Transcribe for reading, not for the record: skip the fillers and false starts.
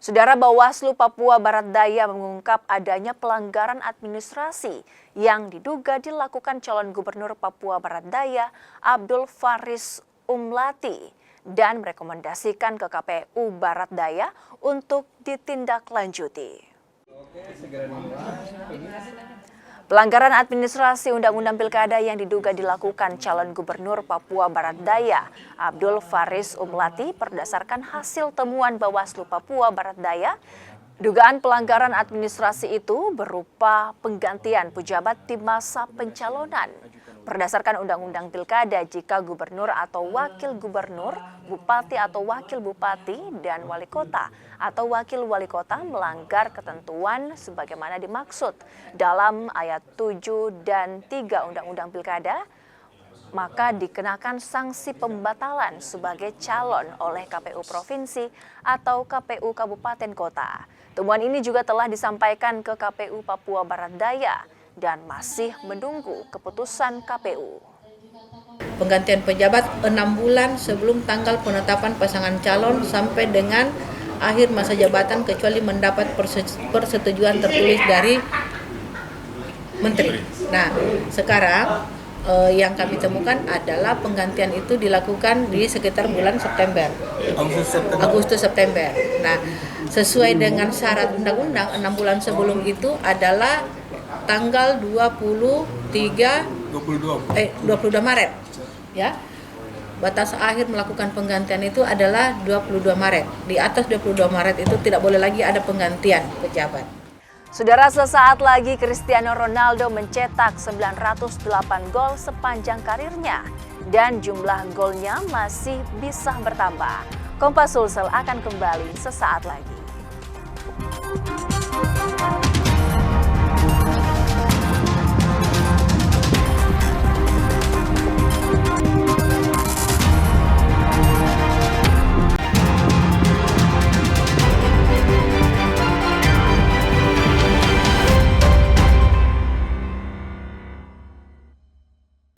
Saudara, Bawaslu Papua Barat Daya mengungkap adanya pelanggaran administrasi yang diduga dilakukan calon gubernur Papua Barat Daya Abdul Faris Umlati dan merekomendasikan ke KPU Barat Daya untuk ditindaklanjuti. Pelanggaran administrasi Undang-Undang Pilkada yang diduga dilakukan calon gubernur Papua Barat Daya Abdul Faris Umlati berdasarkan hasil temuan Bawaslu Papua Barat Daya. Dugaan pelanggaran administrasi itu berupa penggantian pejabat di masa pencalonan. Berdasarkan Undang-Undang Pilkada, jika gubernur atau wakil gubernur, bupati atau wakil bupati, dan wali kota atau wakil wali kota melanggar ketentuan sebagaimana dimaksud dalam ayat 7 dan 3 Undang-Undang Pilkada, maka dikenakan sanksi pembatalan sebagai calon oleh KPU Provinsi atau KPU Kabupaten Kota. Temuan ini juga telah disampaikan ke KPU Papua Barat Daya dan masih menunggu keputusan KPU. Penggantian pejabat 6 bulan sebelum tanggal penetapan pasangan calon sampai dengan akhir masa jabatan kecuali mendapat persetujuan tertulis dari menteri. Nah, sekarang yang kami temukan adalah penggantian itu dilakukan di sekitar bulan September. Agustus September. Nah, sesuai dengan syarat undang-undang 6 bulan sebelum itu adalah tanggal 22 Maret. Ya. Batas akhir melakukan penggantian itu adalah 22 Maret. Di atas 22 Maret itu tidak boleh lagi ada penggantian pejabat. Saudara, sesaat lagi Cristiano Ronaldo mencetak 908 gol sepanjang karirnya dan jumlah golnya masih bisa bertambah. Kompas Sulsel akan kembali sesaat lagi.